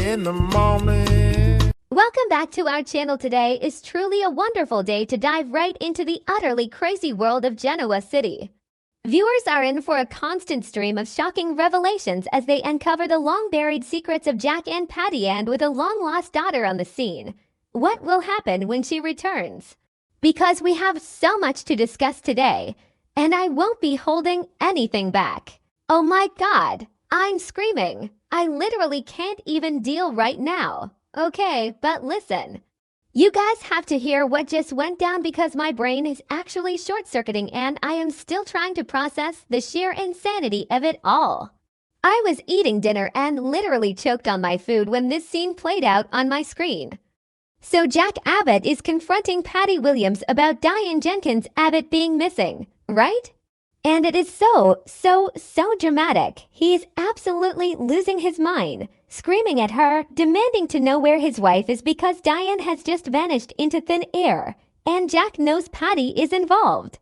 in the morning. Welcome back to our channel. Today is truly a wonderful day to dive right into the utterly crazy world of Genoa City. Viewers are in for a constant stream of shocking revelations as they uncover the long-buried secrets of Jack and Patty, and with a long-lost daughter on the scene. What will happen when she returns? Because we have so much to discuss today, and I won't be holding anything back. Oh my God, I'm screaming. I literally can't even deal right now. Okay, but listen. You guys have to hear what just went down because my brain is actually short-circuiting and I am still trying to process the sheer insanity of it all. I was eating dinner and literally choked on my food when this scene played out on my screen. So Jack Abbott is confronting Patty Williams about Diane Jenkins Abbott being missing, right? And it is so dramatic. He is absolutely losing his mind, screaming at her, demanding to know where his wife is because Diane has just vanished into thin air, and Jack knows Patty is involved.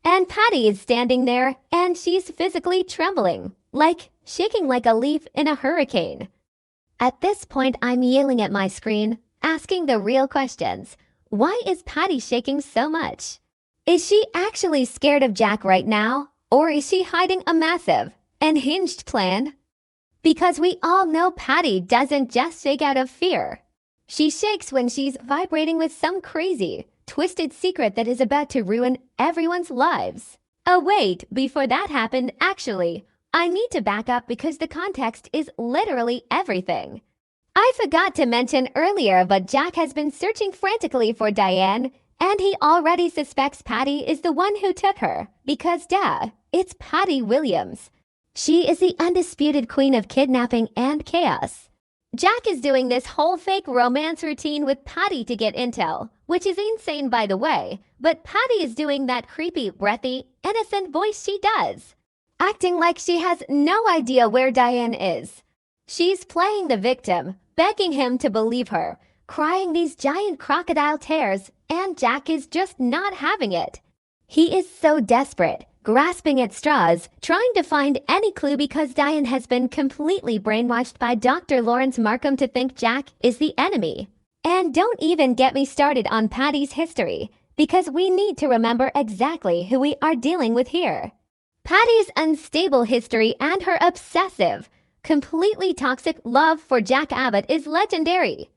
And Patty is standing there, and she's physically trembling, shaking like a leaf in a hurricane. At this point, I'm yelling at my screen, asking the real questions. Why is Patty shaking so much? Is she actually scared of Jack right now, or is she hiding a massive and hinged plan? Because we all know Patty doesn't just shake out of fear. She shakes when she's vibrating with some crazy, twisted secret that is about to ruin everyone's lives. Oh wait, before that happened, actually, I need to back up because the context is literally everything. I forgot to mention earlier, but Jack has been searching frantically for Diane, and he already suspects Patty is the one who took her, because it's Patty Williams. She is the undisputed queen of kidnapping and chaos. Jack is doing this whole fake romance routine with Patty to get intel, which is insane by the way, but Patty is doing that creepy, breathy, innocent voice she does, acting like she has no idea where Diane is. She's playing the victim, begging him to believe her, crying these giant crocodile tears, and Jack is just not having it. He is so desperate, grasping at straws, trying to find any clue because Diane has been completely brainwashed by Dr. Lawrence Markham to think Jack is the enemy. And don't even get me started on Patty's history, because we need to remember exactly who we are dealing with here. Patty's unstable history and her obsessive, completely toxic love for Jack Abbott is legendary.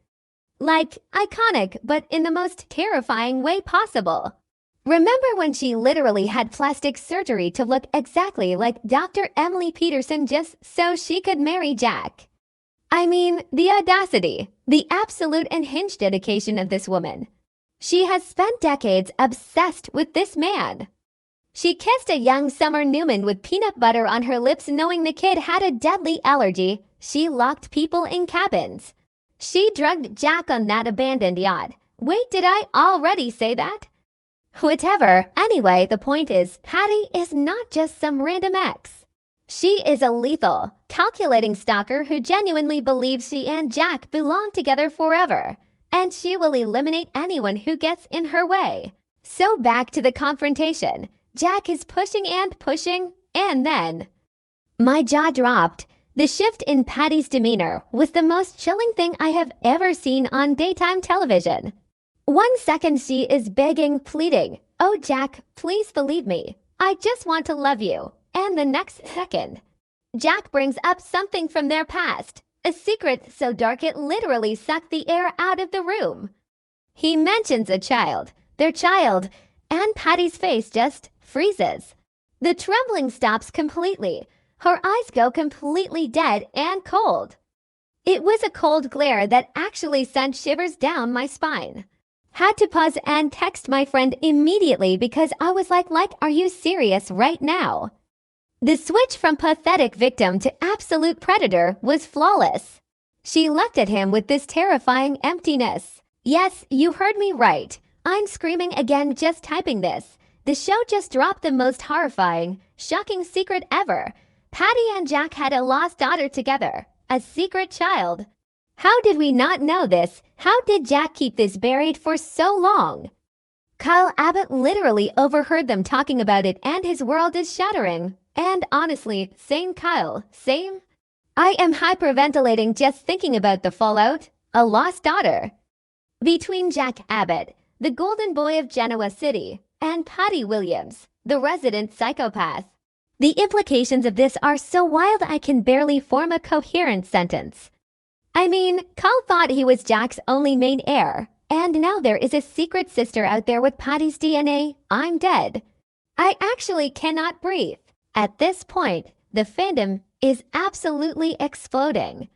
Iconic, but in the most terrifying way possible. Remember when she literally had plastic surgery to look exactly like Dr. Emily Peterson just so she could marry Jack? I mean, the audacity, the absolute unhinged dedication of this woman. She has spent decades obsessed with this man. She kissed a young Summer Newman with peanut butter on her lips knowing the kid had a deadly allergy. She locked people in cabins. She drugged Jack on that abandoned yacht. Wait, did I already say that? Whatever. Anyway, the point is, Patty is not just some random ex. She is a lethal, calculating stalker who genuinely believes she and Jack belong together forever, and she will eliminate anyone who gets in her way. So back to the confrontation. Jack is pushing, and then my jaw dropped. The shift in Patty's demeanor was the most chilling thing I have ever seen on daytime television. 1 second she is begging, pleading, "Oh Jack, please believe me. I just want to love you." And the next second, Jack brings up something from their past, a secret so dark it literally sucked the air out of the room. He mentions a child, their child, and Patty's face just freezes. The trembling stops completely. Her eyes go completely dead and cold. It was a cold glare that actually sent shivers down my spine. Had to pause and text my friend immediately because I was like, are you serious right now? The switch from pathetic victim to absolute predator was flawless. She looked at him with this terrifying emptiness. Yes, you heard me right. I'm screaming again just typing this. The show just dropped the most horrifying, shocking secret ever. Patty and Jack had a lost daughter together, a secret child. How did we not know this? How did Jack keep this buried for so long? Kyle Abbott literally overheard them talking about it and his world is shattering. And honestly, same Kyle, same. I am hyperventilating just thinking about the fallout. A lost daughter. Between Jack Abbott, the golden boy of Genoa City, and Patty Williams, the resident psychopath. The implications of this are so wild I can barely form a coherent sentence. I mean, Carl thought he was Jack's only main heir, and now there is a secret sister out there with Patty's DNA. I'm dead. I actually cannot breathe. At this point, the fandom is absolutely exploding.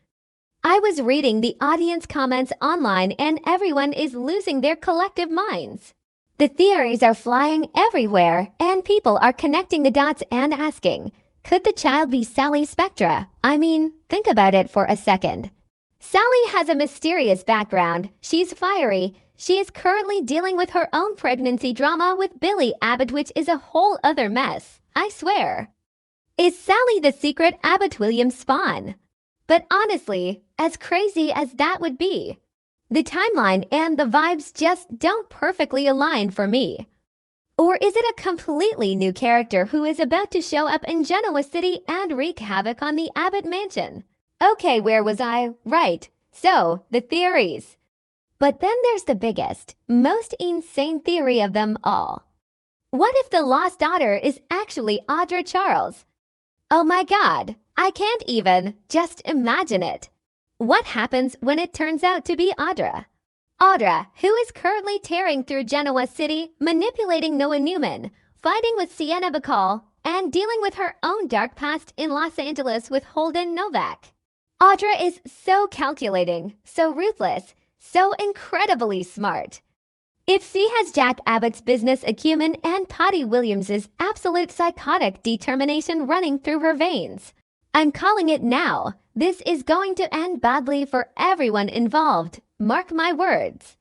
I was reading the audience comments online and everyone is losing their collective minds. The theories are flying everywhere and people are connecting the dots and asking, could the child be Sally Spectra? I mean, think about it for a second. Sally has a mysterious background. She's fiery. She is currently dealing with her own pregnancy drama with Billy Abbott, which is a whole other mess, I swear. Is Sally the secret Abbott Williams spawn? But honestly, as crazy as that would be, the timeline and the vibes just don't perfectly align for me. Or is it a completely new character who is about to show up in Genoa City and wreak havoc on the Abbott mansion? Okay, where was I? Right. So, the theories. But then there's the biggest, most insane theory of them all. What if the lost daughter is actually Audra Charles? Oh my god, I can't even just imagine it. What happens when it turns out to be Audra? Audra, who is currently tearing through Genoa City, manipulating Noah Newman, fighting with Sienna Bacall, and dealing with her own dark past in Los Angeles with Holden Novak. Audra is so calculating, so ruthless, so incredibly smart. If she has Jack Abbott's business acumen and Patty Williams's absolute psychotic determination running through her veins, I'm calling it now. This is going to end badly for everyone involved. Mark my words.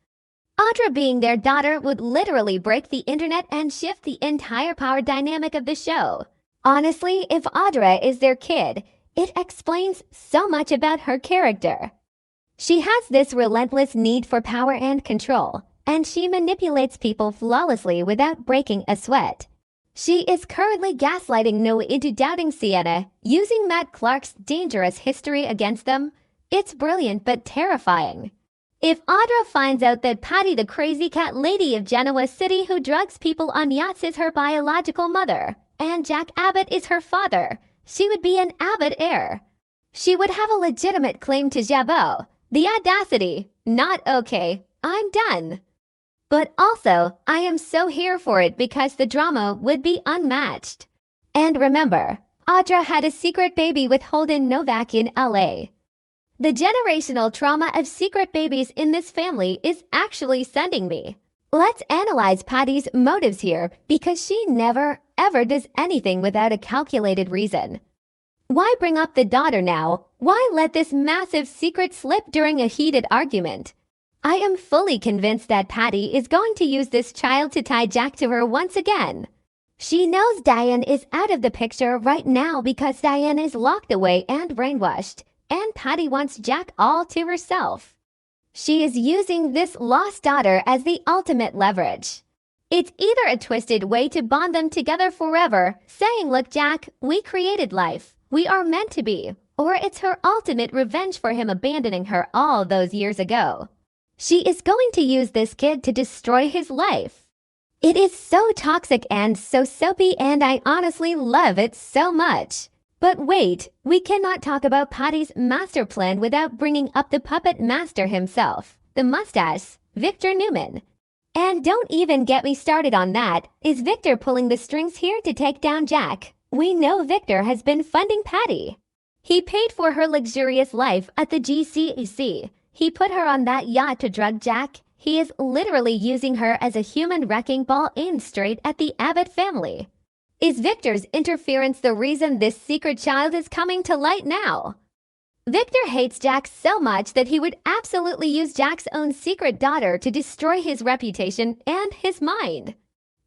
Audra being their daughter would literally break the internet and shift the entire power dynamic of the show. Honestly, if Audra is their kid, it explains so much about her character. She has this relentless need for power and control, and she manipulates people flawlessly without breaking a sweat. She is currently gaslighting Noah into doubting Sienna, using Matt Clark's dangerous history against them. It's brilliant but terrifying. If Audra finds out that Patty, the crazy cat lady of Genoa City who drugs people on yachts, is her biological mother, and Jack Abbott is her father, she would be an Abbott heir. She would have a legitimate claim to Jabot. The audacity. Not okay. I'm done. But also, I am so here for it because the drama would be unmatched. And remember, Audra had a secret baby with Holden Novak in LA. The generational trauma of secret babies in this family is actually sending me. Let's analyze Patty's motives here because she never, ever does anything without a calculated reason. Why bring up the daughter now? Why let this massive secret slip during a heated argument? I am fully convinced that Patty is going to use this child to tie Jack to her once again. She knows Diane is out of the picture right now because Diane is locked away and brainwashed, and Patty wants Jack all to herself. She is using this lost daughter as the ultimate leverage. It's either a twisted way to bond them together forever, saying, look Jack, we created life, we are meant to be, or it's her ultimate revenge for him abandoning her all those years ago. She is going to use this kid to destroy his life. It is so toxic and so soapy, and I honestly love it so much. But wait, we cannot talk about Patty's master plan without bringing up the puppet master himself, the mustache, Victor Newman. And don't even get me started on that. Is Victor pulling the strings here to take down Jack? We know Victor has been funding Patty. He paid for her luxurious life at the GCEC. He put her on that yacht to drug Jack. He is literally using her as a human wrecking ball aimed straight at the Abbott family. Is Victor's interference the reason this secret child is coming to light now? Victor hates Jack so much that he would absolutely use Jack's own secret daughter to destroy his reputation and his mind.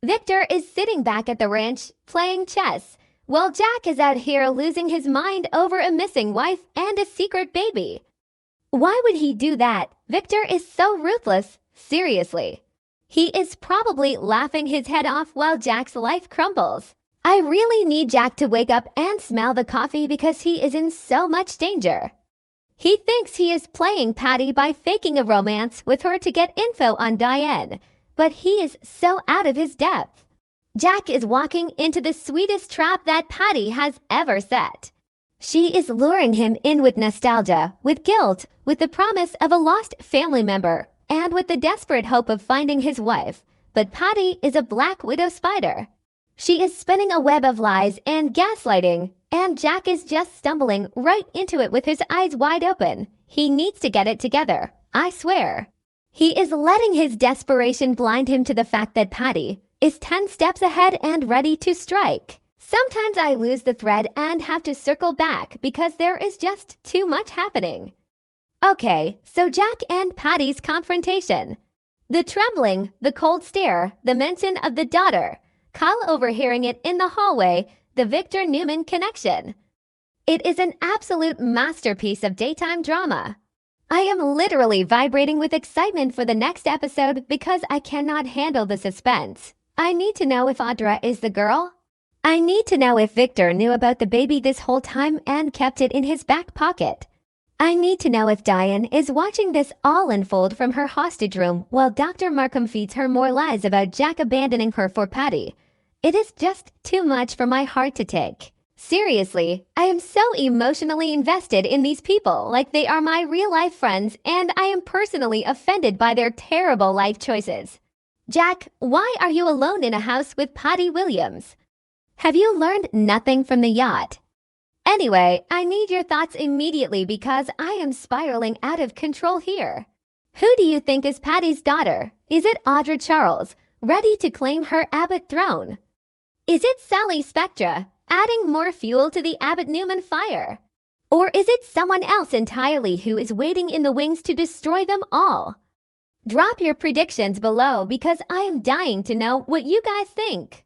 Victor is sitting back at the ranch, playing chess, while Jack is out here losing his mind over a missing wife and a secret baby. Why would he do that? Victor is so ruthless, seriously. He is probably laughing his head off while Jack's life crumbles. I really need Jack to wake up and smell the coffee because he is in so much danger. He thinks he is playing Patty by faking a romance with her to get info on Diane, but he is so out of his depth. Jack is walking into the sweetest trap that Patty has ever set. She is luring him in with nostalgia, with guilt, with the promise of a lost family member, and with the desperate hope of finding his wife. But Patty is a black widow spider. She is spinning a web of lies and gaslighting, and Jack is just stumbling right into it with his eyes wide open. He needs to get it together, I swear. He is letting his desperation blind him to the fact that Patty is 10 steps ahead and ready to strike. Sometimes I lose the thread and have to circle back because there is just too much happening. Okay, so Jack and Patty's confrontation. The trembling, the cold stare, the mention of the daughter, Kyle overhearing it in the hallway, the Victor Newman connection. It is an absolute masterpiece of daytime drama. I am literally vibrating with excitement for the next episode because I cannot handle the suspense. I need to know if Audra is the girl. I need to know if Victor knew about the baby this whole time and kept it in his back pocket. I need to know if Diane is watching this all unfold from her hostage room while Dr. Markham feeds her more lies about Jack abandoning her for Patty. It is just too much for my heart to take. Seriously, I am so emotionally invested in these people like they are my real-life friends, and I am personally offended by their terrible life choices. Jack, why are you alone in a house with Patty Williams? Have you learned nothing from the yacht? Anyway, I need your thoughts immediately because I am spiraling out of control here. Who do you think is Patty's daughter? Is it Audra Charles, ready to claim her Abbott throne? Is it Sally Spectra, adding more fuel to the Abbott Newman fire? Or is it someone else entirely who is waiting in the wings to destroy them all? Drop your predictions below because I am dying to know what you guys think.